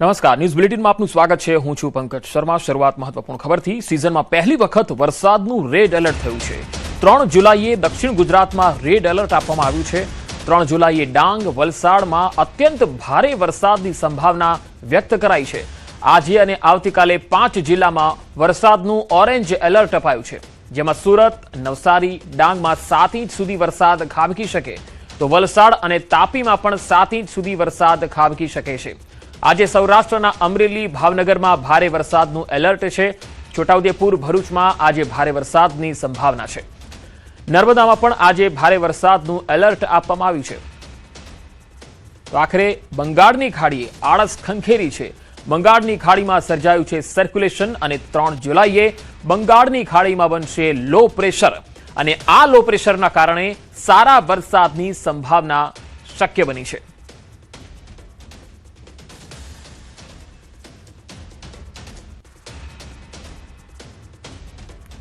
નમસ્કાર, ન્યૂઝ બુલેટિનમાં આપનું સ્વાગત છે। હું છું પંકજ શર્મા। શરૂઆત મહત્વપૂર્ણ ખબરથી। સિઝનમાં પહેલી વખત વરસાદનું રેડ એલર્ટ થયું છે। 3 જુલાઈએ દક્ષિણ ગુજરાતમાં રેડ એલર્ટ આપવામાં આવ્યું છે। 3 જુલાઈએ ડાંગ, વલસાડમાં અત્યંત ભારે વરસાદની સંભાવના વ્યક્ત કરાઈ છે। આજે અને આવતીકાલે 5 જિલ્લામાં વરસાદનું ઓરેન્જ એલર્ટ અપાયું છે, જેમાં સુરત, નવસારી, ડાંગમાં 7 ઇંચ સુધી વરસાદ ખાબકી શકે, તો વલસાડ અને તાપીમાં પણ 7 ઇંચ સુધી વરસાદ ખાબકી શકે છે। આજે સૌરાષ્ટ્રના અમરેલી, ભાવનગરમાં ભારે વરસાદનું એલર્ટ છે। છોટાઉદેપુર, ભરૂચમાં આજે ભારે વરસાદની સંભાવના છે। નર્મદામાં પણ આજે ભારે વરસાદનું એલર્ટ આપવામાં આવ્યું છે। તો આખરે બંગાળની ખાડીએ આળસ ખંખેરી છે। બંગાળની ખાડીમાં સર્જાયું છે સર્ક્યુલેશન અને 3 જુલાઈએ બંગાળની ખાડીમાં બનશે લો પ્રેશર અને આ લો પ્રેશરના કારણે સારા વરસાદની સંભાવના શક્ય બની છે।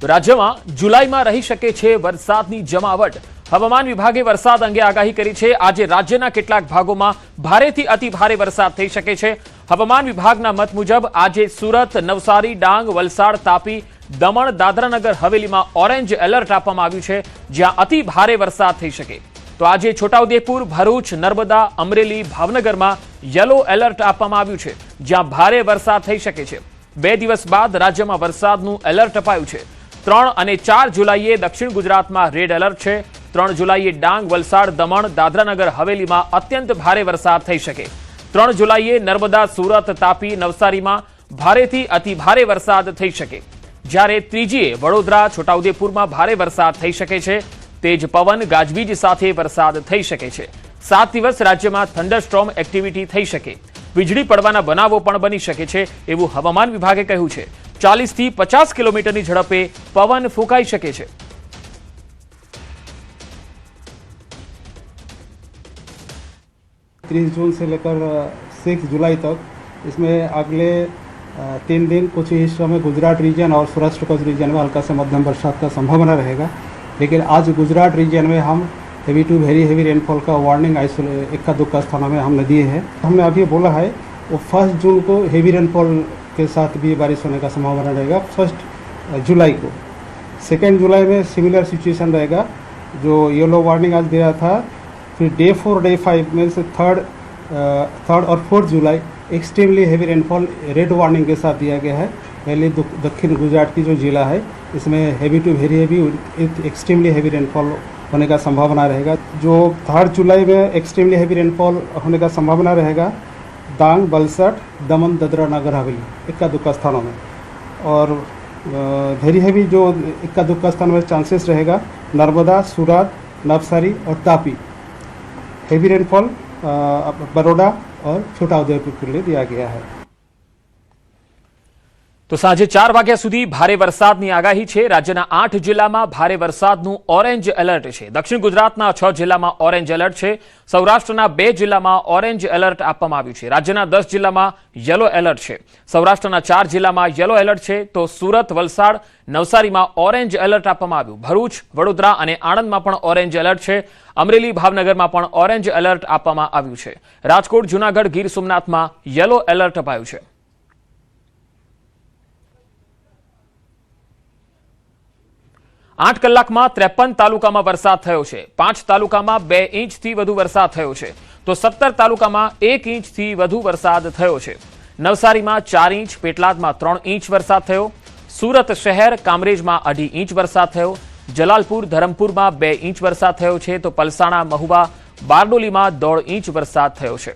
રાજ્યમાં જુલાઈમાં રહી શકે છે વરસાદની જમાવટ। હવામાન વિભાગે વરસાદ અંગે આગાહી કરી છે। આજે રાજ્યના કેટલાક ભાગોમાં ભારેથી અતિ ભારે વરસાદ થઈ શકે છે। હવામાન વિભાગના મત મુજબ આજે સુરત, નવસારી, ડાંગ, વલસાડ, તાપી, દમણ, દાદરાનગર હવેલીમાં ઓરેન્જ એલર્ટ આપવામાં આવ્યું છે, જ્યાં અતિ ભારે વરસાદ થઈ શકે। તો આજે છોટાઉદેપુર, ભરૂચ, નર્મદા, અમરેલી, ભાવનગરમાં યલો એલર્ટ આપવામાં આવ્યું છે, જ્યાં ભારે વરસાદ થઈ શકે છે। 2 દિવસ બાદ રાજ્યમાં વરસાદનું એલર્ટ અપાયું છે। 3 અને 4 જુલાઈએ દક્ષિણ ગુજરાતમાં રેડ એલર્ટ છે। 3 જુલાઈએ ડાંગ, વલસાડ, દમણ, દાદરાનગર હવેલીમાં અત્યંત ભારે વરસાદ થઈ શકે। 3 જુલાઈએ નર્મદા, સુરત, તાપી, નવસારીમાં ભારેથી અતિ ભારે વરસાદ થઈ શકે, જ્યારે 3જીએ વડોદરા, છોટાઉદેપુરમાં ભારે વરસાદ થઈ શકે છે। તેજ પવન, ગાજવીજ સાથે વરસાદ થઈ શકે છે। 7 દિવસ રાજ્યમાં થંડરસ્ટોર્મ એક્ટિવિટી થઈ શકે, વીજળી પડવાના બનાવો પણ બની શકે છે, એવું હવામાન વિભાગે કહ્યું છે। 40 થી 50 કિલોમીટરની ઝડપે પવન ફૂંકાઈ શકે છે। जून से लेकर 6 जुलाई तक इसमें अगले 3 दिन कुछ हिस्सों में गुजरात रीजन और सौराष्ट्र कच्छ रीजन में हल्का से मध्यम बरसात का संभावना रहेगा। लेकिन आज गुजरात रीजन में हम heavy to very heavy rainfall का वार्निंग इक्का दुक्का स्थानों में हमने दिए हैं। हमने अभी बोला है वो 1 जून को हेवी रेनफॉल के साथ भी बारिश होने का संभावना रहेगा। 1 जुलाई को, 2 जुलाई में सिमिलर सिचुएशन रहेगा। जो येलो वार्निंग आज दिया था, फिर डे 4, डे 5 में से 3rd और 4th जुलाई extremely heavy rainfall red warning के साथ दिया गया है। पहले दक्षिण गुजरात की जो जिला है इसमें heavy to very heavy extremely heavy rainfall होने का संभावना रहेगा। जो 3rd जुलाई में एक्सट्रीमली हेवी रेनफॉल होने का संभावना रहेगा डांग, वलसाड, दमन, दादरा नगर हवेली इक्का दुक्का स्थानों में, और वेरी हेवी जो इक्का दुक्का स्थानों में चांसेस रहेगा नर्मदा, सूरत, नवसारी और तापी। हेवी रेनफॉल बड़ौदा और छोटाउदेपुर के लिए दिया गया है। તો સાંજે 4 વાગ્યા સુધી ભારે વરસાદની આગાહી છે। રાજ્યના 8 જિલ્લામાં ભારે વરસાદનું ઓરેન્જ એલર્ટ છે। દક્ષિણ ગુજરાતના 6 જિલ્લામાં ઓરેન્જ એલર્ટ છે। સૌરાષ્ટ્રના 2 જિલ્લામાં ઓરેન્જ એલર્ટ આપવામાં આવ્યું છે। રાજ્યના 10 જિલ્લામાં યલો એલર્ટ છે। સૌરાષ્ટ્રના 4 જિલ્લામાં યલો એલર્ટ છે, તો સુરત, વલસાડ, નવસારીમાં ઓરેન્જ એલર્ટ આપવામાં આવ્યું। ભરૂચ, વડોદરા અને આણંદમાં પણ ઓરેન્જ એલર્ટ છે। અમરેલી, ભાવનગરમાં પણ ઓરેન્જ એલર્ટ આપવામાં આવ્યું છે। રાજકોટ, જૂનાગઢ, ગીર સોમનાથમાં યલો એલર્ટ અપાયું છે। 8 કલાકમાં 53 તાલુકામાં વરસાદ થયો છે। 5 તાલુકામાં 2 ઇંચથી વધુ વરસાદ થયો છે, તો 17 તાલુકામાં 1 ઇંચથી વધુ વરસાદ થયો છે। નવસારીમાં 4 ઇંચ, પેટલાદમાં 3 ઇંચ વરસાદ થયો। સુરત શહેર, કામરેજમાં 2.5 ઇંચ વરસાદ થયો। જલાલપુર, ધરમપુરમાં 2 ઇંચ વરસાદ થયો છે, તો પલસાણા, મહુવા, બારડોલીમાં 1.5 ઇંચ વરસાદ થયો છે।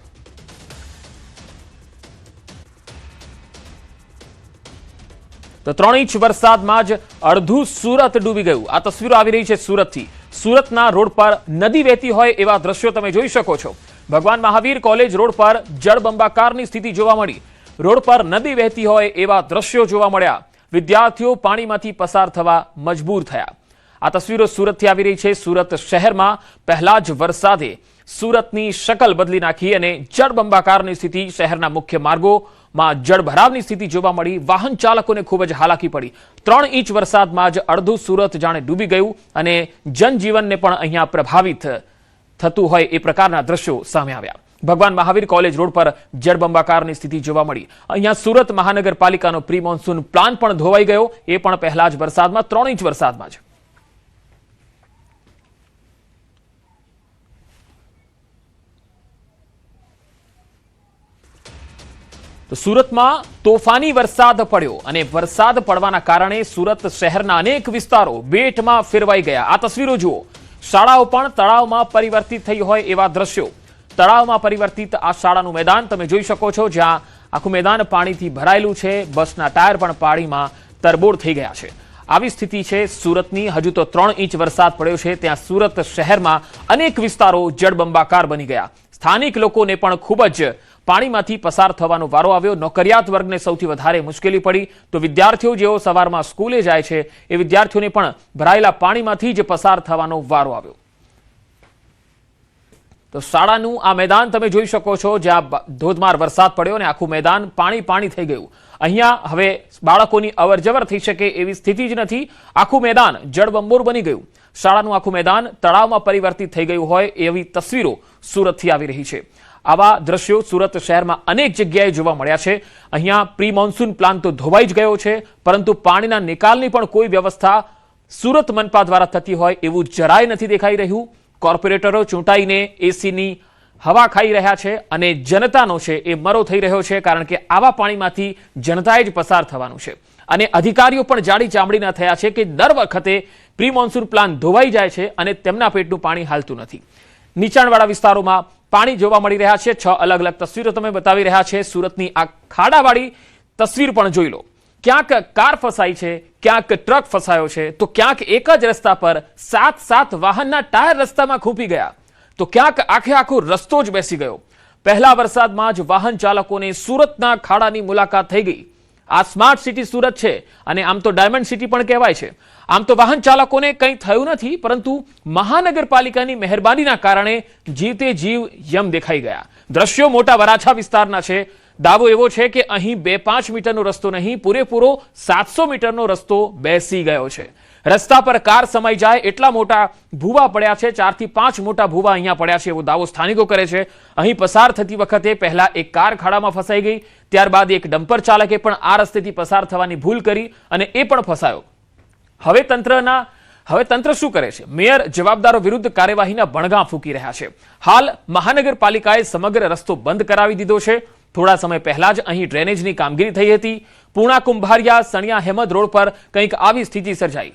તો 3 ઇંચ વરસાદમાં જ અડધું સુરત ડૂબી ગયું। આ તસવીરો આવી રહી છે સુરતથી। સુરતના રોડ પર નદી વહેતી હોય એવા દ્રશ્યો તમે જોઈ શકો છો। ભગવાન મહાવીર કોલેજ રોડ પર જળબંબાકારની સ્થિતિ જોવા મળી। રોડ પર નદી વહેતી હોય એવા દ્રશ્યો જોવા મળ્યા। વિદ્યાર્થીઓ પાણીમાંથી પસાર થવા મજબૂર થયા। આ તસવીરો સુરતથી આવી રહી છે। સુરત શહેરમાં પહેલા જ વરસાદે સુરતની શકલ બદલી નાખી અને જળબંબાકારની સ્થિતિ, શહેરના મુખ્ય માર્ગોમાં જળભરાવની સ્થિતિ જોવા મળી। વાહન ચાલકોને ખૂબ જ હાલાકી પડી। 3 ઇંચ વરસાદમાં જ અડધું સુરત જાણે ડૂબી ગયું અને જનજીવનને પણ અહીંયા પ્રભાવિત થતું હોય એ પ્રકારના દ્રશ્યો સામે આવ્યા। ભગવાન મહાવીર કોલેજ રોડ પર જળબંબાકારની સ્થિતિ જોવા મળી. અહીંયા સુરત મહાનગરપાલિકાનો પ્રી મોન્સૂન પ્લાન પણ ધોવાઈ ગયો, એ પણ પહેલા જ વરસાદમાં, 3 ઇંચ વરસાદમાં જ. તો સુરતમાં તોફાની વરસાદ પડ્યો અને વરસાદ પડવાના કારણે સુરત શહેરના અનેક વિસ્તારો બેટમાં ફેરવાઈ ગયા. આ તસવીરો જુઓ. શાળાઓ પણ તળાવમાં પરિવર્તિત થઈ હોય એવા દ્રશ્યો. તળાવમાં પરિવર્તિત આ શાળાનું મેદાન તમે જોઈ શકો છો, જ્યાં આખું મેદાન પાણીથી ભરાયેલું છે. બસના ટાયર પણ પાણીમાં તરબોળ થઈ ગયા છે. આવી સ્થિતિ છે સુરતની. હજુ તો 3 ઇંચ વરસાદ પડ્યો છે, ત્યાં સુરત શહેરમાં અનેક વિસ્તારો જળબંબાકાર બની ગયા. સ્થાનિક લોકોને પણ ખૂબ જ પાણીમાંથી પસાર થવાનો વારો આવ્યો. નોકરિયાત વર્ગને સૌથી વધારે મુશ્કેલી પડી, તો વિદ્યાર્થીઓ જેઓ સવારમાં સ્કૂલે જાય છે એ વિદ્યાર્થીઓને પણ ભરાયેલા પાણીમાંથી જ પસાર થવાનો વારો આવ્યો. તો શાળાનું આ મેદાન તમે જોઈ શકો છો, જ્યાં ધોધમાર વરસાદ પડ્યો અને આખું મેદાન પાણી થઈ ગયું. અહીંયા હવે બાળકોની અવરજવર થઈ શકે એવી સ્થિતિ જ નથી. આખું મેદાન જળબંબોર બની ગયું. શાળાનું આખું મેદાન તળાવમાં પરિવર્તિત થઈ ગયું હોય એવી તસવીરો સુરતથી આવી રહી છે. આવા દ્રશ્યો સુરત શહેરમાં અનેક જગ્યાએ જોવા મળ્યા છે. અહીંયા પ્રી મોન્સૂન પ્લાન તો ધોવાઈ જ ગયો છે, પરંતુ પાણીના નિકાલની પણ કોઈ વ્યવસ્થા સુરત મનપા દ્વારા થતી હોય એવું જરાય નથી દેખાઈ રહ્યું. કોર્પોરેટરો ચૂંટાઈને એસીની હવા ખાઈ રહ્યા છે અને જનતાનો છે એ મરો થઈ રહ્યો છે, કારણ કે આવા પાણીમાંથી જનતાએ જ પસાર થવાનું છે. અને અધિકારીઓ પણ જાડી ચામડીના થયા છે કે દર વખતે પ્રી મોન્સૂન પ્લાન ધોવાઈ જાય છે અને તેમના પેટનું પાણી હાલતું નથી. નીચાણવાળા વિસ્તારોમાં પાણી જોવા મળી રહ્યા છે. 6 અલગ અલગ તસવીરો તમે બતાવી રહ્યા છે. સુરતની આ ખાડાવાળી તસવીર પણ જોઈ લો. ક્યાંક કાર ફસાઈ છે, ક્યાંક ટ્રક ફસાયો છે, તો ક્યાંક એક જ રસ્તા પર 7 વાહનના ટાયર રસ્તામાં ખૂંપી ગયા, તો ક્યાંક આખો રસ્તો જ બેસી ગયો. પહેલા વરસાદમાં જ વાહન ચાલકોને સુરતના ખાડાની મુલાકાત થઈ ગઈ. આ સ્માર્ટ સિટી સુરત છે અને આમ તો ડાયમંડ સિટી પણ કહેવાય છે. આમ તો વાહન ચાલકોને કંઈ થયું નથી, પરંતુ મહાનગરપાલિકાની મહેરબાનીના કારણે જીવતે જીવ યમ દેખાઈ ગયા. દ્રશ્યો મોટા વરાછા વિસ્તારના છે. દાવો એવો છે કે અહીં 2-5 મીટરનો રસ્તો નહીં, પૂરેપૂરો 700 મીટરનો રસ્તો બેસી ગયો છે. રસ્તા પર કાર સમાઈ જાય એટલા મોટા ભૂવા પડ્યા છે. 4 થી 5 મોટા ભૂવા અહીંયા પડ્યા છે એવો દાવો સ્થાનિકો કરે છે. અહીં પસાર થતી વખતે પહેલા એક કાર ખાડામાં ફસાઈ ગઈ, ત્યારબાદ એક ડમ્પર ચાલકે પણ આ રસ્તેથી પસાર થવાની ભૂલ કરી અને એ પણ ફસાયો. હવે તંત્ર શું કરે છે? મેયર જવાબદારો વિરુદ્ધ કાર્યવાહીના બણગા ફૂંકી રહ્યા છે. હાલ મહાનગરપાલિકાએ સમગ્ર રસ્તો બંધ કરાવી દીધો છે. થોડા સમય પહેલા જ અહીં ડ્રેનેજની કામગીરી થઈ હતી. પૂણા કુંભારિયા સણિયા હેમદ રોડ પર કંઈક આવી સ્થિતિ સર્જાઈ.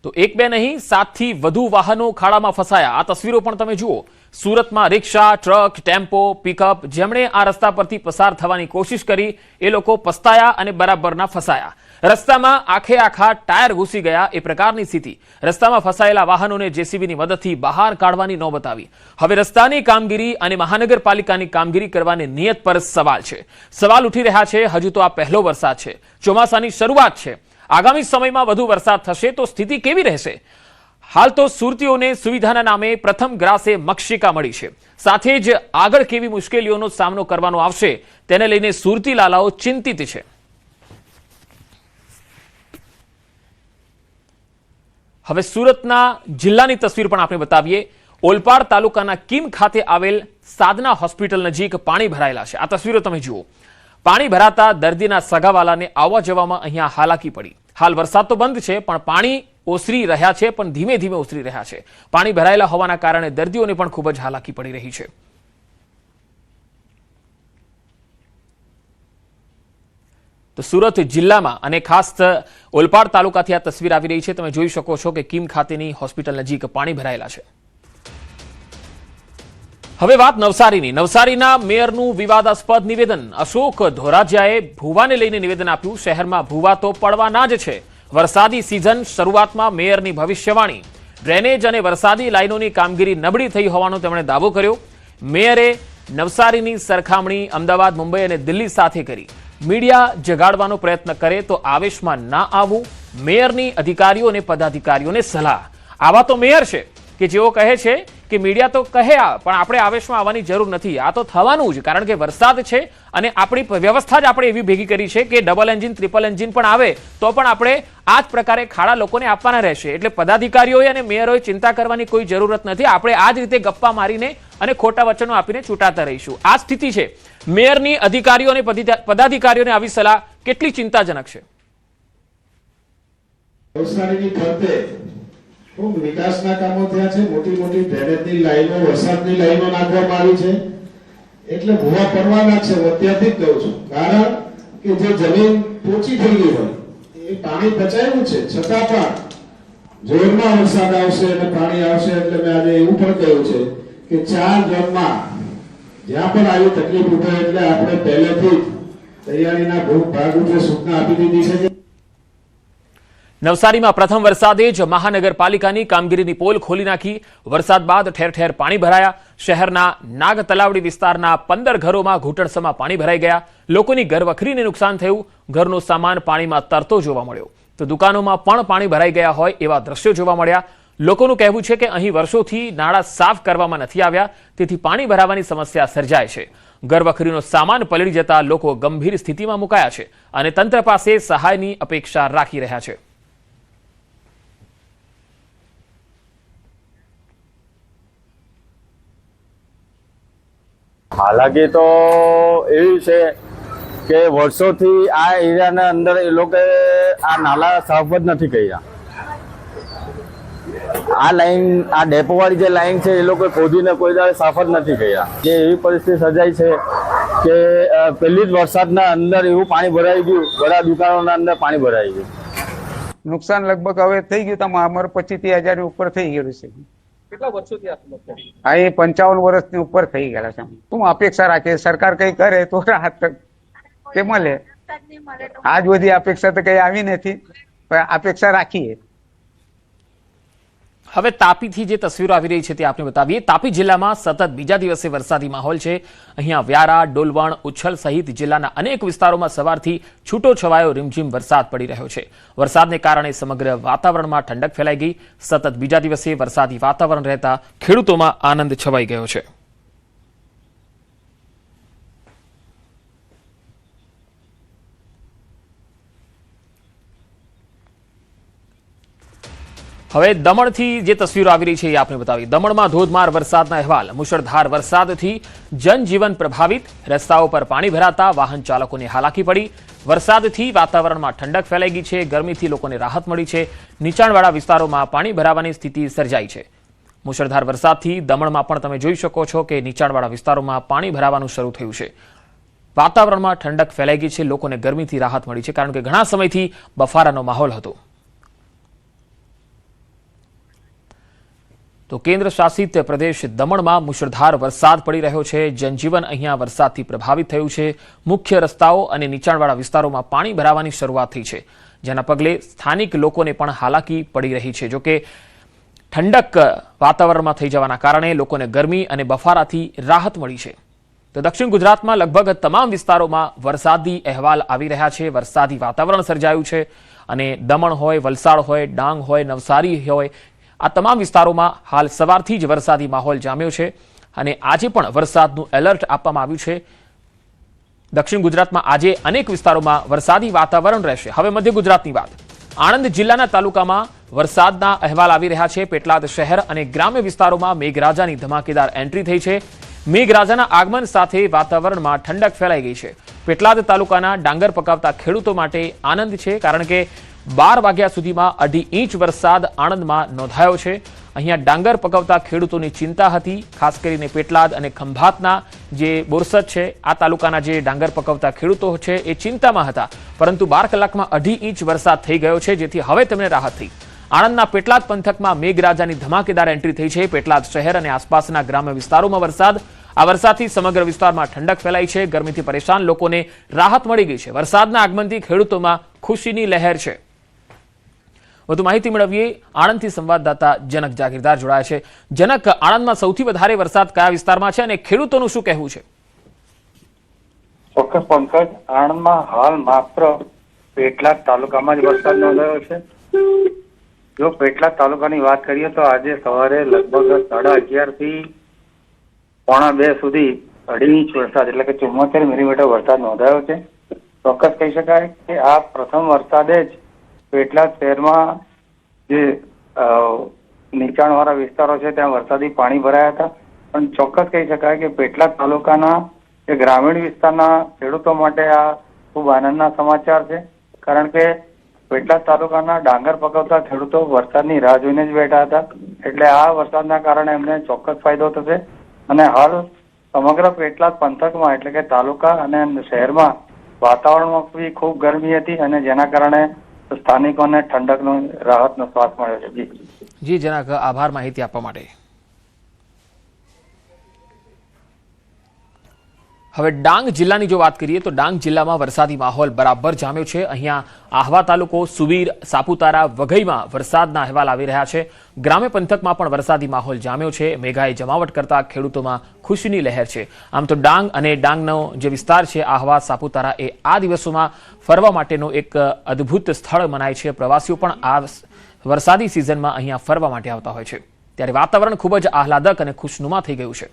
તો 1-2 નહીં, 7 થી વધુ વાહનો ખાડામાં ફસાયા. આ તસવીરો પણ તમે જુઓ. સુરતમાં રિક્ષા, ટ્રક, ટેમ્પો, પિકઅપ જેમણે આ રસ્તા પરથી પસાર થવાની કોશિશ કરી એ લોકો પસ્તાયા અને બરાબરના ફસાયા. રસ્તામાં આખા ટાયર ઘૂસી ગયા એ પ્રકારની સ્થિતિ. રસ્તામાં ફસાયેલા વાહનોને જેસીબીની મદદથી બહાર કાઢવાની નોબત આવી. હવે રસ્તાની કામગીરી અને મહાનગરપાલિકાની કામગીરી કરવાની નિયત પર સવાલ છે. સવાલ ઉઠી રહ્યા છે. હજુ તો આ પહેલો વરસાદ છે, ચોમાસાની શરૂઆત છે. આગામી સમયમાં વધુ વરસાદ થશે તો સ્થિતિ કેવી રહેશે? હાલ તો સુરતીઓને સુવિધાના નામે પ્રથમ ગ્રાસે મક્ષિકા મળી છે. સાથે જ આગળ કેવી મુશ્કેલીઓનો સામનો કરવાનો આવશે તેને લઈને સુરતી લાલાઓ ચિંતિત છે. હવે સુરતના જિલ્લાની તસવીર પણ આપણે બતાવીએ. ઓલપાડ તાલુકાના કીમ ખાતે આવેલ સાધના હોસ્પિટલ નજીક પાણી ભરાયેલા છે. આ તસવીરો તમે જુઓ. પાણી ભરાતા દર્દીના સગાવાલાને આવવા જવામાં અહીંયા હાલાકી પડી. હાલ વરસાદ તો બંધ છે, પણ પાણી ઓસરી રહ્યા છે, પણ ધીમે ધીમે ઓસરી રહ્યા છે. પાણી ભરાયેલા હોવાના કારણે દર્દીઓને પણ ખૂબ જ હાલાકી પડી રહી છે. તો સુરત જિલ્લામાં અને ખાસ ઓલપાડ તાલુકાથી આ તસવીર આવી રહી છે. તમે જોઈ શકો છો કે કીમ ખાતેની હોસ્પિટલ નજીક પાણી ભરાયેલા છે. હવે વાત નવસારીની. નવસારીના મેયરનું વિવાદાસ્પદ નિવેદન. અશોક ધોરાજીયાએ ભૂવાને લઈને નિવેદન આપ્યું. શહેરમાં ભૂવા તો પડવાના જ છે. વરસાદી સિઝન શરૂઆતમાં મેયરની ભવિષ્યવાણી. ડ્રેનેજ અને વરસાદી લાઈનોની કામગીરી નબળી થઈ હોવાનો તેમણે દાવો કર્યો. મેયરે નવસારીની સરખામણી અમદાવાદ, મુંબઈ અને દિલ્હી સાથે કરી. મીડિયા જગાડવાનો પ્રયત્ન કરે તો આવેશમાં ના આવવું. મેયરની અધિકારીઓ અને પદાધિકારીઓને સલાહ. આવા તો મેયર છે કે જેઓ કહે છે કે મીડિયા તો કહે પણ આપણે આવેશમાં આવવાની જરૂર નથી, આ તો થવાનું જ, કારણ કે વરસાદ છે અને આપણી વ્યવસ્થા જ આપણે એવી ભેગી કરી છે કે ડબલ એન્જિન ટ્રિપલ એન્જિન પણ આવે તો પણ આપણે આ જ પ્રકારે ખાડા લોકોને આપવાના રહેશે. એટલે પદાધિકારીઓએ અને મેયરોએ ચિંતા કરવાની કોઈ જરૂરત નથી. આપણે આ જ રીતે ગપ્પા મારીને અને ખોટા વચનો આપીને છૂટાતા રહીશું. આ સ્થિતિ છે. મેયરની અધિકારીઓ અને પદાધિકારીઓને આવી સલાહ કેટલી ચિંતાજનક છે? નવસારીની ફરતે ખૂબ વિકાસના કામો થયા છે. મોટી મોટી ડ્રેનેજની લાઈનો, વરસાદની લાઈનો નાખવામાં આવી છે. એટલે ભૂવા પડવાના છે. હું અત્યારથી જ કહું છું, કારણ કે જે જમીન પોચી થઈ ગઈ હોય એ પાણી બચાવ્યું છે, છતાં પણ જોરમાં વરસાદ આવશે અને પાણી આવશે એટલે મેં આજે એવું પણ કહ્યું છે કે 4 ઝોનમાં જ્યાં પણ આવી તકલીફ ઉઠે એટલે આપણે પહેલેથી જ તૈયારીના ભાગરૂપે સૂચના આપી દીધી છે. નવસારીમાં પ્રથમ વરસાદે જ મહાનગરપાલિકાની કામગીરીની પોલ ખોલી નાખી. વરસાદ બાદ ઠેર ઠેર પાણી ભરાયા. શહેરના નાગ તલાવડી વિસ્તારના 15 ઘરોમાં ઘૂંટણસમાં પાણી ભરાઈ ગયા. લોકોની ઘરવખરીને નુકસાન થયું. ઘરનો સામાન પાણીમાં તરતો જોવા મળ્યો તો દુકાનોમાં પણ પાણી ભરાઈ ગયા હોય એવા દ્રશ્યો જોવા મળ્યા. લોકોનું કહેવું છે કે અહીં વર્ષોથી નાળા સાફ કરવામાં નથી આવ્યા, તેથી પાણી ભરાવાની સમસ્યા સર્જાય છે. ઘરવખરીનો સામાન પલળી જતા લોકો ગંભીર સ્થિતિમાં મુકાયા છે અને તંત્ર પાસે સહાયની અપેક્ષા રાખી રહ્યા છે. હાલાકી તો એવી છે કે વર્ષોથી આ એરિયાના અંદર એ લોકો આ નાલા સાફ જ નથી કર્યા. આ લાઈન, આ ડેપોવાળી જે લાઈન છે એ લોકો ખોદીને કોઈ દાડે સાફ જ નથી કર્યા. જે એવી પરિસ્થિતિ સર્જાઈ છે કે પહેલી જ વરસાદના અંદર એવું પાણી ભરાઈ ગયું, બધા દુકાનોના અંદર પાણી ભરાઈ ગયું. નુકસાન લગભગ હવે થઈ ગયું, તમે અમારે 25-30 હજાર ઉપર થઈ ગયેલું છે. કેટલા વર્ષોથી આ સમસ્યા? હા, એ 55 વર્ષની ઉપર થઈ ગયા છે. શું અપેક્ષા રાખીએ? સરકાર કઈ કરે તો રાહત કે મળે. આજ બધી અપેક્ષા તો કઈ આવી નથી, પણ અપેક્ષા રાખીએ. હવે તાપીથી જે તસવીરો આવી રહી છે તે આપણે બતાવીએ. તાપી જિલ્લામાં સતત બીજા દિવસે વરસાદી માહોલ છે. અહીંયા વ્યારા, ડોલવણ, ઉચ્છલ સહિત જિલ્લાના અનેક વિસ્તારોમાં સવારથી છૂટો છવાયો રીમઝીમ વરસાદ પડી રહ્યો છે. વરસાદને કારણે સમગ્ર વાતાવરણમાં ઠંડક ફેલાઈ ગઈ. સતત બીજા દિવસે વરસાદી વાતાવરણ રહેતા ખેડૂતોમાં આનંદ છવાઈ ગયો છે. હવે દમણથી જે તસવીરો આવી રહી છે એ આપણે બતાવી. દમણમાં ધોધમાર વરસાદના અહેવાલ. મુશળધાર વરસાદથી જનજીવન પ્રભાવિત. રસ્તાઓ પર પાણી ભરાતા વાહન ચાલકોને હાલાકી પડી. વરસાદથી વાતાવરણમાં ઠંડક ફેલાઈ ગઈ છે. ગરમીથી લોકોને રાહત મળી છે. નીચાણવાળા વિસ્તારોમાં પાણી ભરાવાની સ્થિતિ સર્જાઈ છે. મુશળધાર વરસાદથી દમણમાં પણ તમે જોઈ શકો છો કે નીચાણવાળા વિસ્તારોમાં પાણી ભરાવાનું શરૂ થયું છે. વાતાવરણમાં ઠંડક ફેલાઈ ગઈ છે. લોકોને ગરમીથી રાહત મળી છે, કારણ કે ઘણા સમયથી બફારાનો માહોલ હતો. તો કેન્દ્ર શાસિત પ્રદેશ દમણમાં મુશળધાર વરસાદ પડી રહ્યો છે. જનજીવન અહીંયા વરસાદથી પ્રભાવિત થયું છે. મુખ્ય રસ્તાઓ અને નીચાણવાળા વિસ્તારોમાં પાણી ભરાવાની શરૂઆત થઈ છે, જેના પગલે સ્થાનિક લોકોને પણ હાલાકી પડી રહી છે. જોકે ઠંડક વાતાવરણમાં થઈ જવાના કારણે લોકોને ગરમી અને બફારાથી રાહત મળી છે. તો દક્ષિણ ગુજરાતમાં લગભગ તમામ વિસ્તારોમાં વરસાદી અહેવાલ આવી રહ્યા છે. વરસાદી વાતાવરણ સર્જાયું છે અને દમણ હોય, વલસાડ હોય, ડાંગ હોય, નવસારી હોય, આ તમામ વિસ્તારોમાં હાલ સવારથી જ વરસાદી માહોલ જામ્યો છે અને આજે પણ વરસાદનું એલર્ટ આપવામાં આવ્યું છે. દક્ષિણ ગુજરાતમાં આજે અનેક વિસ્તારોમાં વરસાદી વાતાવરણ રહેશે. હવે મધ્ય ગુજરાતની વાત. આણંદ જિલ્લાના તાલુકામાં વરસાદના અહેવાલ આવી રહ્યા છે. પેટલાદ શહેર અને ગ્રામ્ય વિસ્તારોમાં મેઘરાજાની ધમાકેદાર એન્ટ્રી થઈ છે. મેઘરાજાના આગમન સાથે વાતાવરણમાં ઠંડક ફેલાઈ ગઈ છે. પેટલાદ તાલુકાના ડાંગર પકાવતા ખેડૂતો માટે આનંદ છે, કારણ કે 12 વાગ્યા સુધીમાં 2.5 ઇંચ વરસાદ આણંદમાં નોંધાયો છે. અહીંયા ડાંગર પકવતા ખેડૂતોની ચિંતા હતી. ખાસ કરીને પેટલાદ અને ખંભાતના જે બોરસદ છે, આ તાલુકાના જે ડાંગર પકવતા ખેડૂતો છે એ ચિંતામાં હતા, પરંતુ 12 કલાકમાં 2.5 ઇંચ વરસાદ થઈ ગયો છે, જેથી હવે તેમને રાહત થઈ. આણંદના પેટલાદ પંથકમાં મેઘરાજાની ધમાકેદાર એન્ટ્રી થઈ છે. પેટલાદ શહેર અને આસપાસના ગ્રામ્ય વિસ્તારોમાં વરસાદ. આ વરસાદથી સમગ્ર વિસ્તારમાં ઠંડક ફેલાઈ છે. ગરમીથી પરેશાન લોકોને રાહત મળી ગઈ છે. વરસાદના આગમનથી ખેડૂતોમાં ખુશીની લહેર છે. વધુ માહિતી મેળવીએ. આણંદથી સંવાદદાતા જનક જાગીરદાર જોડાયા છે. જનક, આણંદમાં સૌથી વધારે વરસાદ કયા વિસ્તારમાં છે અને ખેડૂતોનું શું કહેવું છે? ચોક્કસ પંકજ, આણંદમાં હાલ માત્ર પેટલાદ તાલુકામાં જ વરસાદ નોંધાયો છે. જો પેટલાદ તાલુકાની વાત કરીએ તો આજે સવારે લગભગ 11:30 થી 1:45 સુધી 2.5 ઇંચ વરસાદ એટલે કે 74 મિલીમીટર વરસાદ નોંધાયો છે. ચોક્કસ કહી શકાય કે આ પ્રથમ વરસાદે જ પેટલાદ શહેરમાં જે નીચાણવાળા વિસ્તારો છે ત્યાં વરસાદી પાણી ભરાયા હતા. પણ ચોક્કસ કહી શકાય કે પેટલાદ તાલુકાના જે ગ્રામીણ વિસ્તારના ખેડૂતો માટે આ ખૂબ આનંદના સમાચાર છે. કારણ કે પેટલાદ તાલુકાના ડાંગર પકવતા ખેડૂતો વરસાદની રાહ જોઈને જ બેઠા હતા. એટલે આ વરસાદના કારણે એમને ચોક્કસ ફાયદો થશે. અને હાલ સમગ્ર પેટલાદ પંથકમાં એટલે કે તાલુકા અને શહેરમાં વાતાવરણમાં બી ખૂબ ગરમી હતી અને જેના કારણે સ્થાનિકોને ઠંડકનો રાહતનો શ્વાસ મળ્યો છે. જી જનક, આભાર માહિતી આપવા માટે. હવે ડાંગ જિલ્લાની જો વાત કરીએ તો ડાંગ જિલ્લામાં વરસાદી માહોલ બરાબર જામ્યો છે. અહીંયા આહવા તાલુકો, સુબીર, સાપુતારા, વઘઈમાં વરસાદના અહેવાલ આવી રહ્યા છે. ગ્રામ્ય પંથકમાં પણ વરસાદી માહોલ જામ્યો છે. મેઘાએ જમાવટ કરતા ખેડૂતોમાં ખુશીની લહેર છે. આમ તો ડાંગ અને ડાંગનો જે વિસ્તાર છે આહવા, સાપુતારા એ આ દિવસોમાં ફરવા માટેનો એક અદ્ભુત સ્થળ મનાય છે. પ્રવાસીઓ પણ આ વરસાદી સિઝનમાં અહીંયા ફરવા માટે આવતા હોય છે. ત્યારે વાતાવરણ ખૂબ જ આહલાદક અને ખુશનુમા થઈ ગયું છે.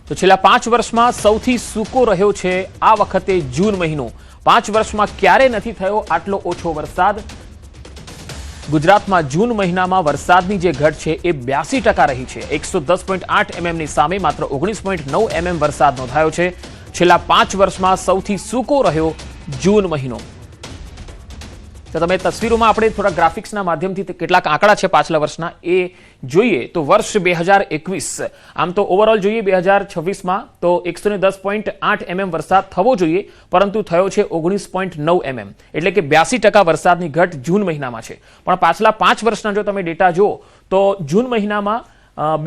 તો છેલ્લા 5 વર્ષમાં સૌથી સૂકો રહ્યો છે આ વખતે જૂન મહિનો. 5 વર્ષમાં ક્યારે નથી થયો આટલો ઓછો વરસાદ. ગુજરાતમાં જૂન મહિનામાં વરસાદની જે ઘટ છે એ 82% રહી છે. 110.8 mmની સામે માત્ર 19.9 mm વરસાદ નોંધાયો છે. છેલ્લા 5 વર્ષમાં સૌથી સૂકો રહ્યો જૂન મહિનો. તો તમે તસવીરોમાં આપણે થોડા ગ્રાફિક્સના માધ્યમથી કેટલાક આંકડા છે પાછલા વર્ષના એ જોઈએ તો વર્ષ 2021, આમ તો ઓવરઓલ જોઈએ 2026માં તો 110.8 mm વરસાદ થવો જોઈએ, પરંતુ થયો છે 19.9 mm, એટલે કે 82% વરસાદની ઘટ જૂન મહિનામાં છે. પણ પાછલા 5 વર્ષના જો તમે ડેટા જુઓ તો જૂન મહિનામાં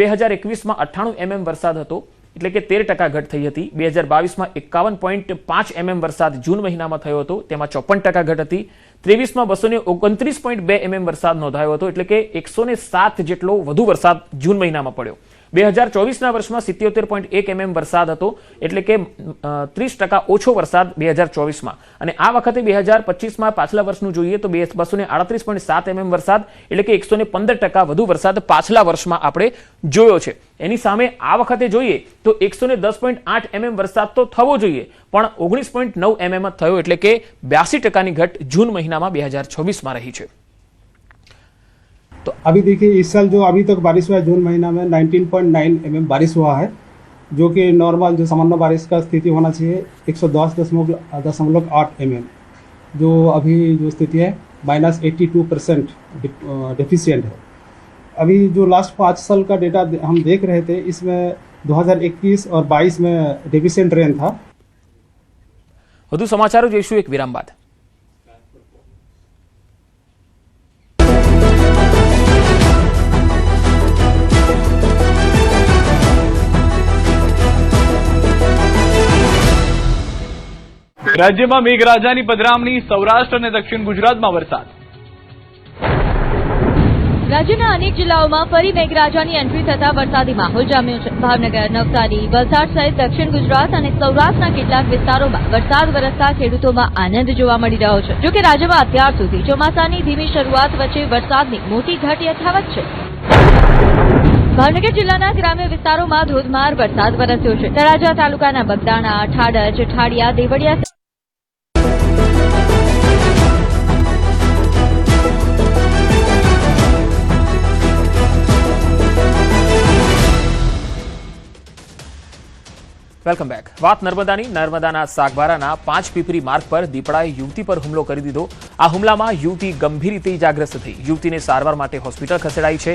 2021માં 98 mm વરસાદ હતો, એટલે કે 13% ઘટ થઈ હતી. 2022માં 51.5 mm વરસાદ જૂન મહિનામાં થયો હતો, તેમાં 54% ઘટ હતી. 23માં 229.2 mm વરસાદ નોંધાયો હતો, એટલે કે 107 જેટલો વધુ વરસાદ જૂન મહિનામાં પડ્યો. 2024ના વર્ષમાં 77.1 mm વરસાદ હતો, એટલે કે 30% ઓછો વરસાદ 2024માં. અને આ વખતે 2025માં પાછલા વર્ષનું જોઈએ તો 238.7 mm વરસાદ, એટલે કે 115% વધુ વરસાદ પાછલા વર્ષમાં આપણે જોયો છે. એની સામે આ વખતે જોઈએ તો 110.8 mm વરસાદ તો થવો જોઈએ, પણ 19.9 mm થયો, એટલે કે 82%ની ઘટ જૂન મહિનામાં 2026માં રહી છે. तो अभी देखिए इस साल जो अभी तक बारिश हुआ है जून महीना में 19.9 mm बारिश हुआ है, जो कि नॉर्मल जो सामान्य बारिश का स्थिति होना चाहिए 110.8 mm, जो अभी जो स्थिति है -82% डेफिशिएंट है. अभी जो लास्ट 5 साल का डेटा हम देख रहे थे, इसमें 2021 और 22 में डेफिशिएंट रेन था. વધુ સમાચારો જોઈશું એક વિરામ બાદ. રાજ્યમાં મેઘરાજાની પધરામણી, સૌરાષ્ટ્ર અને દક્ષિણ ગુજરાતમાં વરસાદ. રાજ્યના અનેક જિલ્લાઓમાં ફરી મેઘરાજાની એન્ટ્રી થતા વરસાદી માહોલ જામ્યો છે. ભાવનગર, નવસારી, વલસાડ સહિત દક્ષિણ ગુજરાત અને સૌરાષ્ટ્રના કેટલાક વિસ્તારોમાં વરસાદ વરસતા ખેડૂતોમાં આનંદ જોવા મળી રહ્યો છે. જોકે રાજ્યમાં અત્યાર સુધી ચોમાસાની ધીમી શરૂઆત વચ્ચે વરસાદની મોટી ઘટ યથાવત છે. ભાવનગર જિલ્લાના ગ્રામ્ય વિસ્તારોમાં ધોધમાર વરસાદ વરસ્યો છે. તળાજા તાલુકાના બગદાણા, ઠાડજ, ઠાડિયા, દેવળિયા વેલકમ બેક. વાત નર્મદાના સાગબારાના 5 પીપરી માર્ગ પર દીપડાએ યુવતી પર હુમલો કરી દીધો. આ હુમલામાં યુવતી ગંભીર રીતે ઇજાગ્રસ્ત થઈ. યુવતીને સારવાર માટે હોસ્પિટલ ખસેડાઈ છે.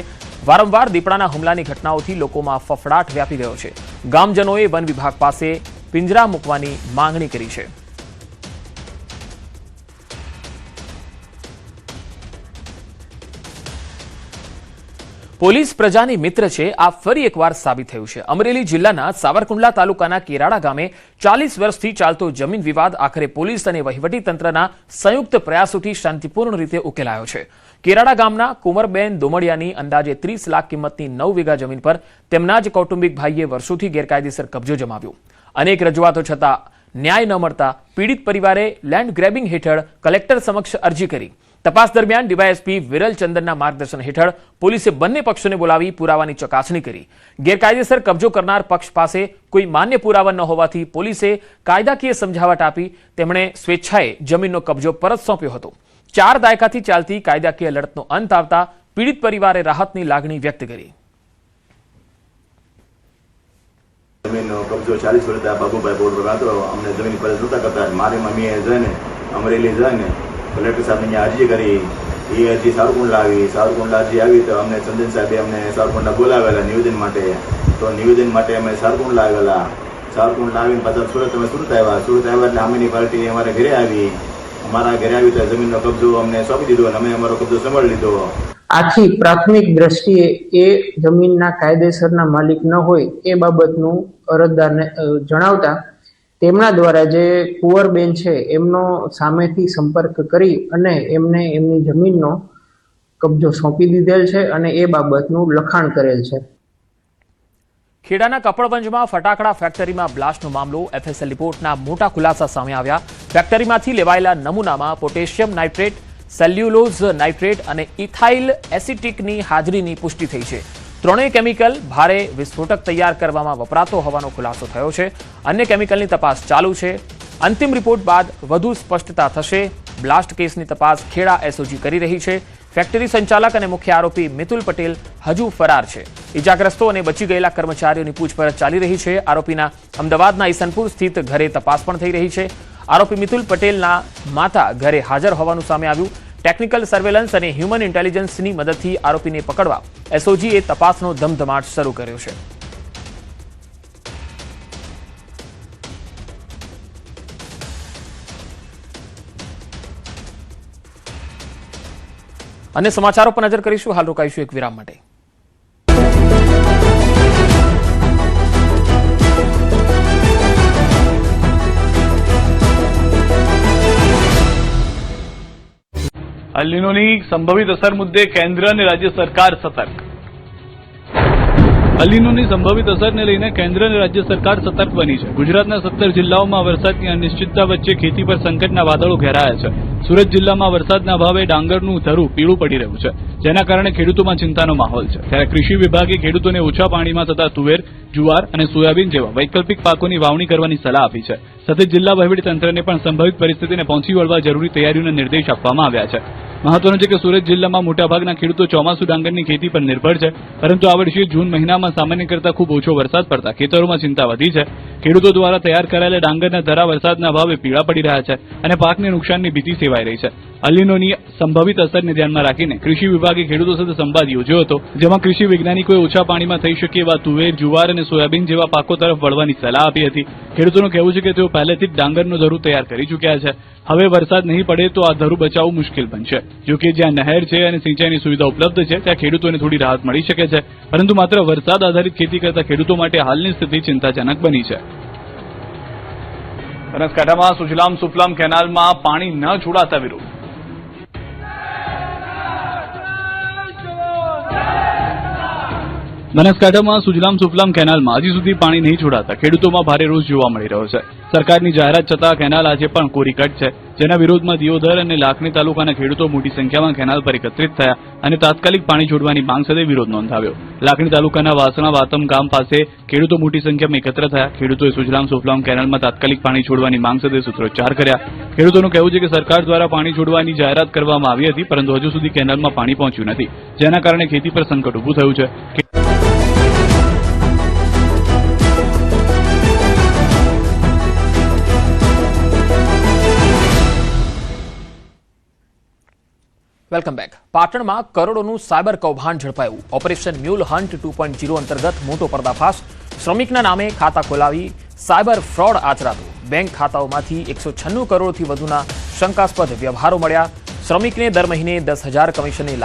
વારંવાર દીપડાના હુમલાની ઘટનાઓથી લોકોમાં ફફડાટ વ્યાપી ગયો છે. ગામજનોએ વન વિભાગ પાસે પિંજરા મૂકવાની માંગણી કરી છે. પોલીસ પ્રજાની મિત્ર છે આ ફરી એકવાર સાબિત થયું છે. અમરેલી જિલ્લાના સાવરકુંડલા તાલુકાના કેરાડા ગામે 40 વર્ષથી ચાલતો જમીન વિવાદ આખરે પોલીસ અને વહીવટીતંત્રના સંયુક્ત પ્રયાસોથી શાંતિપૂર્ણ રીતે ઉકેલાયો છે. કેરાડા ગામના કુંવરબેન દોમડિયાની અંદાજે 30 લાખ કિંમતની 9 વીઘા જમીન પર તેમના જ કૌટુંબિક ભાઈએ વર્ષોથી ગેરકાયદેસર કબજો જમાવ્યો. અનેક રજૂઆતો છતાં ન્યાય ન મળતા પીડિત પરિવારે લેન્ડ ગ્રેબિંગ હેઠળ કલેક્ટર સમક્ષ અરજી કરી. તપાસ દરમિયાન ડીવાયએસપી વિરલ ચંદનના માર્ગદર્શન હેઠળ પોલીસે બંને પક્ષોને બોલાવી પુરાવાની ચકાસણી કરી. ગેરકાયદેસર કબજો કરનાર પક્ષ પાસે કોઈ માન્ય પુરાવા ન હોવાથી પોલીસે કાયદાકીય સમજાવટ આપી તેમણે સ્વેચ્છાએ જમીનનો કબજો પરત સોંપ્યો હતો. 4 દાયકાથી ચાલતી કાયદાકીય લડતનો અંત આવતા પીડિત પરિવારે રાહતની લાગણી વ્યક્ત કરી. જમીનનો કબજો 40 વર્ષથી બાબુભાઈ બોર્ડ પર હતો. અમને જમીન પર નહોતા કરતા. મારી મમ્મીએ જઈને અમરેલી જઈને કલેક્ટર સાહેબને અરજી કરી. એ અરજી સાવરકુંડલા અરજી આવી તો અમને ચંદન સાહેબે અમને સાવરકુંડલા બોલાવેલા નિવેદન માટે. તો નિવેદન માટે અમે સાવરકુંડલા આવેલા. સાવરકુંડલા આવીને પાછા સુરત આવ્યા એટલે અમીની પાર્ટી અમારા ઘરે આવી. અમારા ઘરે આવી તો જમીનનો કબજો અમને સોંપી દીધો અને અમે અમારો કબજો સંભાળી લીધો. આથી પ્રાથમિક દ્રષ્ટિએ એ જમીનના કાયદેસરના માલિક ન હોય એ બાબતનું અરજદારને જણાવતા તેમના દ્વારા જે કુંવરબેન છે એમનો સામેથી સંપર્ક કરી અને એમને એમની જમીનનો કબજો સોંપી દીધેલ છે અને એ બાબતનું લખાણ કરેલ છે. ખેડાના કપડવંજમાં ફટાકડા ફેક્ટરીમાં બ્લાસ્ટનો મામલો. એફએસએલ રિપોર્ટના મોટા ખુલાસા સામે આવ્યા. ફેક્ટરીમાંથી લેવાયેલા નમૂનામાં પોટેશિયમ નાઇટ્રેટ, સેલ્યુલોઝ નાઇટ્રેટ અને ઇથાઇલ એસિટિકની હાજરીની પુષ્ટિ થઈ છે. ત્રણેય કેમિકલ ભારે વિસ્ફોટક તૈયાર કરવામાં વપરાતો હોવાનો ખુલાસો થયો છે. અન્ય કેમિકલની તપાસ ચાલુ છે. અંતિમ રિપોર્ટ બાદ વધુ સ્પષ્ટતા થશે. બ્લાસ્ટ કેસની તપાસ ખેડા એસઓજી કરી રહી છે. ફેક્ટરી સંચાલક અને મુખ્ય આરોપી મિતુલ પટેલ હજુ ફરાર છે. ઇજાગ્રસ્તો અને બચી ગયેલા કર્મચારીઓની પૂછપરછ ચાલી રહી છે. આરોપીના અમદાવાદના ઈસનપુર સ્થિત ઘરે તપાસ પણ થઈ રહી છે. આરોપી મિતુલ પટેલના માતા ઘરે હાજર હોવાનું સામે આવ્યું. ટેકનિકલ સર્વેલન્સ અને હ્યુમન ઇન્ટેલિજન્સની મદદથી આરોપીને પકડવા એસઓજીએ તપાસનો ધમધમાટ શરૂ કર્યો છે. અને સમાચારો પર નજર કરીશું. હાલ રોકાઈશું એક વિરામ માટે. અલ નીનોની સંભવિત અસર મુદ્દે કેન્દ્ર અને રાજ્ય સરકાર સતર્ક. અલ નીનોની સંભવિત અસરને લઈને કેન્દ્ર અને રાજ્ય સરકાર સતર્ક બની છે. ગુજરાતના 17 જિલ્લાઓમાં વરસાદની અનિશ્ચિતતા વચ્ચે ખેતી પર સંકટના વાદળો ઘેરાયા છે. સુરત જિલ્લામાં વરસાદના અભાવે ડાંગરનું ધરું પીળું પડી રહ્યું છે, જેના કારણે ખેડૂતોમાં ચિંતાનો માહોલ છે. ત્યારે કૃષિ વિભાગે ખેડૂતોને ઓછા પાણીમાં થતા તુવેર, જુવાર અને સોયાબીન જેવા વૈકલ્પિક પાકોની વાવણી કરવાની સલાહ આપી છે. સાથે જિલ્લા વહીવટીતંત્રને પણ સંભવિત પરિસ્થિતિને પહોંચી વળવા જરૂરી તૈયારીઓના નિર્દેશ આપવામાં આવ્યા છે. મહત્વનું છે કે સુરત જિલ્લામાં મોટાભાગના ખેડૂતો ચોમાસુ ડાંગરની ખેતી પર નિર્ભર છે, પરંતુ આ વર્ષે જૂન મહિનામાં સામાન્ય કરતાં ખૂબ ઓછો વરસાદ પડતા ખેતરોમાં ચિંતા વધી છે. ખેડૂતો દ્વારા તૈયાર કરાયેલા ડાંગરના ધરા વરસાદના અભાવે પીળા પડી રહ્યા છે અને પાકને નુકસાનની ભીતિ સેવાઈ રહી છે. અલ નીનોની સંભવિત અસરને ધ્યાનમાં રાખીને કૃષિ વિભાગે ખેડૂતો સાથે સંવાદ યોજ્યો હતો, જેમાં કૃષિ વૈજ્ઞાનિકોએ ઓછા પાણીમાં થઈ શકે એવા તુવેર, જુવાર અને સોયાબીન જેવા પાકો તરફ વળવાની સલાહ આપી હતી. ખેડૂતોનું કહેવું છે કે તેઓ પહેલેથી જ ડાંગરનું ધરું તૈયાર કરી ચૂક્યા છે. હવે વરસાદ નહીં પડે તો આ ધરું બચાવવું મુશ્કેલ બનશે. જો કે જ્યાં નહેર છે અને સિંચાઈની સુવિધા ઉપલબ્ધ છે ત્યાં ખેડૂતોને થોડી રાહત મળી શકે છે, પરંતુ માત્ર વરસાદ આધારિત ખેતી કરતા ખેડૂતો માટે હાલની સ્થિતિ ચિંતાજનક બની છે. બનાસકાંઠામાં સુજલામ સુફલામ કેનાલમાં પાણી ન છોડાતા વિરોધ. બનાસકાંઠામાં સુજલામ સુફલામ કેનાલમાં હજી સુધી પાણી નહીં છોડાતા ખેડૂતોમાં ભારે રોષ જોવા મળી રહ્યો છે. સરકારની જાહેરાત છતાં કેનાલ આજે પણ કોરી કટ છે, જેના વિરોધમાં દિયોદર અને લાખણી તાલુકાના ખેડૂતો મોટી સંખ્યામાં કેનાલ પર એકત્રિત થયા અને તાત્કાલિક પાણી છોડવાની માંગ સાથે વિરોધ નોંધાવ્યો. લાખણી તાલુકાના વાસણા વાતમ ગામ પાસે ખેડૂતો મોટી સંખ્યામાં એકત્ર થયા. ખેડૂતોએ સુજલામ સુફલામ કેનાલમાં તાત્કાલિક પાણી છોડવાની માંગ સાથે સૂત્રોચ્ચાર કર્યા. ખેડૂતોનું કહેવું છે કે સરકાર દ્વારા પાણી છોડવાની જાહેરાત કરવામાં આવી હતી, પરંતુ હજુ સુધી કેનાલમાં પાણી પહોંચ્યું નથી, જેના કારણે ખેતી પર સંકટ ઊભું થયું છે. Welcome back. પાટણમાં કરોડોનું સાયબર કૌભાંડ ઝડપાયું. ઓપરેશન મ્યુલ હન્ટ 2.0 અંતર્ગત મોટો પર્દાફાશ. શ્રમિકના નામે ખાતા ખોલાવી સાયબર ફ્રોડ આચરાતો. બેંક ખાતાઓમાંથી 196 કરોડથી વધુના શંકાસ્પદ વ્યવહારો મળ્યા. શ્રમિકને દર મહિને 10,000 કમિશનની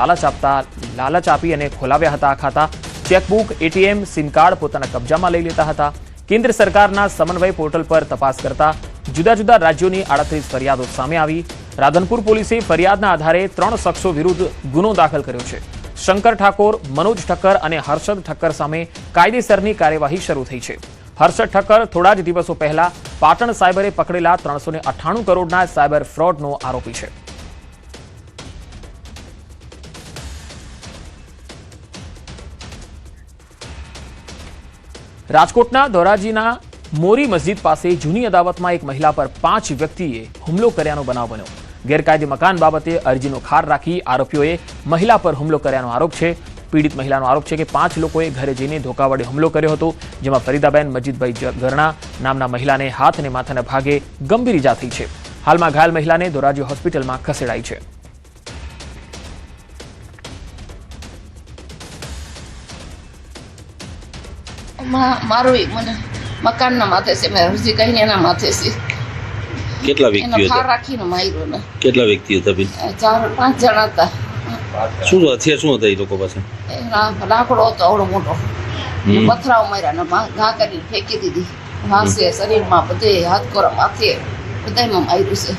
લાલચ આપી અને ખોલાવ્યા હતા આ ખાતા. ચેકબુક, એટીએમ, સિમ કાર્ડ પોતાના કબજામાં લઈ લેતા હતા. કેન્દ્ર સરકારના સમન્વય પોર્ટલ પર તપાસ કરતા જુદા જુદા રાજ્યોની 38 ફરિયાદો સામે આવી. રાધનપુર પોલીસે ફરિયાદના આધારે 3 શખ્સો વિરુદ્ધ ગુનો દાખલ કર્યો છે. શંકર ઠાકોર, મનોજ ઠક્કર અને હર્ષદ ઠક્કર સામે કાયદેસરની કાર્યવાહી શરૂ થઈ છે. હર્ષદ ઠક્કર થોડા જ દિવસો પહેલા પાટણ સાયબરે પકડેલા 398 કરોડના સાયબર ફ્રોડનો આરોપી છે. રાજકોટના ધોરાજીના મોરી મસ્જિદ પાસે જૂની અદાવતમાં એક મહિલા પર 5 વ્યક્તિએ હુમલો કર્યાનો બનાવ બન્યો. ગેરકાયદે મકાન બાબતે અરજીનો ખાર રાખી આરોપીઓએ મહિલા પર હુમલો કર્યાનો આરોપ છે. પીડિત મહિલાનો આરોપ છે કે 5 લોકોએ ઘરે જઈને ધોકા વડે હુમલો કર્યો હતો, જેમાં ફરીદાબેન મજીદભાઈ ગરણા નામના મહિલાને હાથ અને માથાના ભાગે ગંભીર ઈજા થઈ છે. હાલમાં ઘાયલ મહિલાને ધોરાજી હોસ્પિટલમાં ખસેડાઈ છે. મારું મને મકાનના માથે છે, મેં અરજી કહીને એના માથે છે. કેટલા વ્યક્તિઓ એનો ખાર હતા? રાખીને માર્યો ને. કેટલા વ્યક્તિઓ હતા બેન? 4-5 જણા હતા. શું હથિયાર શું હતા એ લોકો પાસે? લાકડો હતો આવડો મોટો, પથરાઓ માર્યા ને ઘા કરી ફેંકી દીધી. હાથે, શરીરમાં, બધે હાથકોરા માથે બધામાં માર્યું છે.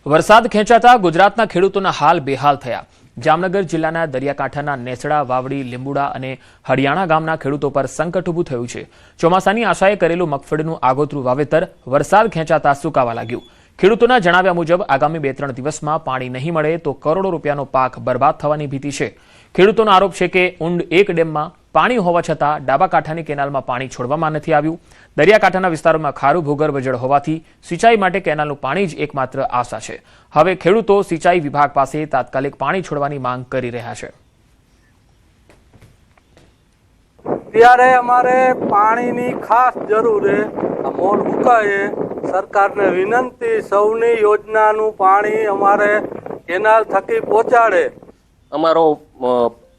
વરસાદ ખેંચાતા ગુજરાતના ખેડૂતોના હાલ બેહાલ થયા. જામનગર જિલ્લાના દરિયાકાંઠાના નેસડા, વાવડી, લીંબુડા અને હડિયાણા ગામના ખેડૂતો પર સંકટ ઊભું થયું છે. ચોમાસાની આશાએ કરેલું મગફળીનું આગોતરું વાવેતર વરસાદ ખેંચાતા સુકાવા લાગ્યું. ખેડૂતોના જણાવ્યા મુજબ આગામી 2-3 દિવસમાં પાણી નહીં મળે તો કરોડો રૂપિયાનો પાક બરબાદ થવાની ભીતિ છે. ખેડૂતોનો આરોપ છે કે ઊંડ એક ડેમમાં પાણી હોવા છતાં ડાબા કાંઠાની કેનાલમાં પાણી છોડવામાં નથી આવ્યું. દરિયાકાંઠાના વિસ્તારોમાં ખારું ભૂગર્ભ જળ હોવાથી સિંચાઈ માટે કેનાલનું પાણી જ એકમાત્ર આશા છે. હવે ખેડૂતો સિંચાઈ વિભાગ પાસે તાત્કાલિક પાણી છોડવાની માંગ કરી રહ્યા છે. ત્યારે અમારે પાણીની ખાસ જરૂર છે. આ મોડ મુકાય, સરકારને વિનંતી, સૌની યોજનાનું પાણી અમારે કેનાલ થકી પહોંચાડે. અમારો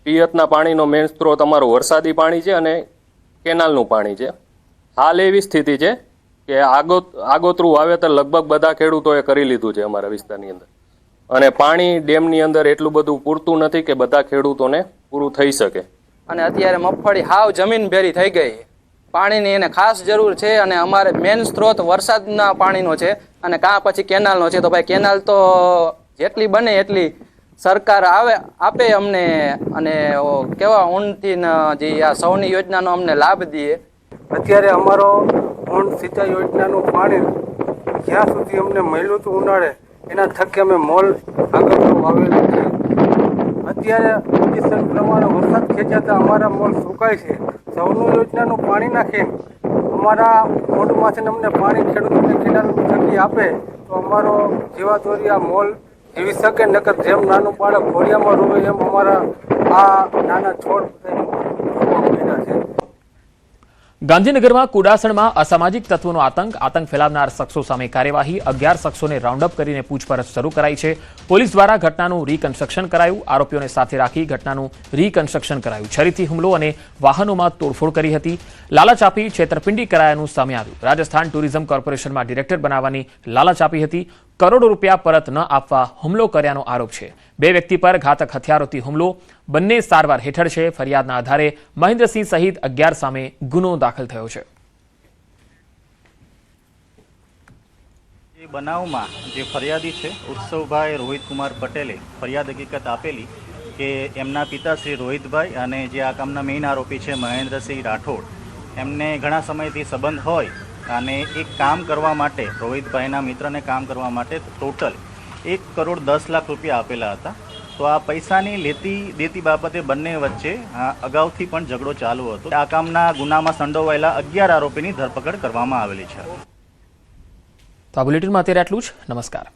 પિયતના પાણીનો મેઇન સ્ત્રોત અમારું વરસાદી પાણી છે અને કેનાલનું પાણી છે. હાલ એવી સ્થિતિ છે કે આગોતરું વાવેતર લગભગ બધા ખેડૂતોએ કરી લીધું છે અમારા વિસ્તારની અંદર, અને પાણી ડેમની અંદર એટલું બધું પૂરતું નથી કે બધા ખેડૂતોને પૂરું થઈ શકે. અને અત્યારે મગફળી હાવ જમીન ભેરી થઈ ગઈ. પાણીની એને ખાસ જરૂર છે અને અમારે મેઇન સ્ત્રોત વરસાદના પાણીનો છે અને કાં પછી કેનાલનો છે. તો ભાઈ કેનાલ તો જેટલી બને એટલી સરકાર આપે અમને, અને કેવા ઊંડથી જે આ સૌની યોજનાનો અમને લાભ દઈએ. અત્યારે અમારો ઊંડ સિંચાઈ યોજનાનું પાણી જ્યાં સુધી અમને મળ્યું હતું ઉનાળે, એના થકી અમે મોલ આગળ વાવેલું છે. અત્યારે પોઝિશન પ્રમાણે વરસાદ ખેંચાતા અમારા મોલ સુકાય છે. સૌનું યોજનાનું પાણી નાખીને અમારા મોઢમાંથી અમને પાણી ખેડૂતોને કેનાલ થકી આપે તો અમારો જીવાદોરી આ મોલ જીવી શકે. નકર જેમ નાનું બાળક ઘોડિયામાં રોવે એમ અમારા આ નાના છોડ બન્યા છે. ગાંધીનગરમાં કુડાસણમાં અસામાજિક તત્વોનો આતંક ફેલાવનાર શખ્સો સામે કાર્યવાહી. 11 શખ્સોને રાઉન્ડ અપ કરીને પૂછપરછ શરૂ કરાઈ છે. પોલીસ દ્વારા ઘટનાનું રીકન્સ્ટ્રક્શન કરાયું. આરોપીઓને સાથે રાખી ઘટનાનું રીકન્સ્ટ્રક્શન કરાયું. છરીથી હુમલો અને વાહનોમાં તોડફોડ કરી હતી. લાલચ આપી છેતરપિંડી કરાયાનું સામે આવ્યું. રાજસ્થાન ટુરિઝમ કોર્પોરેશનમાં ડિરેક્ટર બનાવવાની લાલચ આપી હતી. કરોડો રૂપિયા પરત ન આપવા હુમલો કર્યાનો આરોપ છે. 2 વ્યક્તિ પર ઘાતક હથિયારોથી હુમલો. બંને સારવાર હેઠળ છે. ફરિયાદના આધારે મહેન્દ્રસિંહ સહિત 11 સામે ગુનો દાખલ થયો છે. બનાવમાં જે ફરિયાદી છે ઉત્સવભાઈ રોહિતકુમાર પટેલે ફરિયાદ હકીકત આપેલી કે એમના પિતા શ્રી રોહિતભાઈ અને જે આ કામના મેઇન આરોપી છે મહેન્દ્રસિંહ રાઠોડ, એમને ઘણા સમયથી સંબંધ હોય અને એક કામ કરવા માટે રોહિતભાઈના મિત્રને કામ કરવા માટે ટોટલ 1,10,00,000 રૂપિયા આપેલા હતા. તો આ પૈસાની દેતી બાબતે બંને વચ્ચે અગાઉથી પણ ઝઘડો ચાલુ હતો. આ કામના ગુનામાં સંડોવાયેલા 11 આરોપીની ધરપકડ કરવામાં આવેલી છે. તો આ બુલેટિનમાં અત્યારે આટલું જ. નમસ્કાર.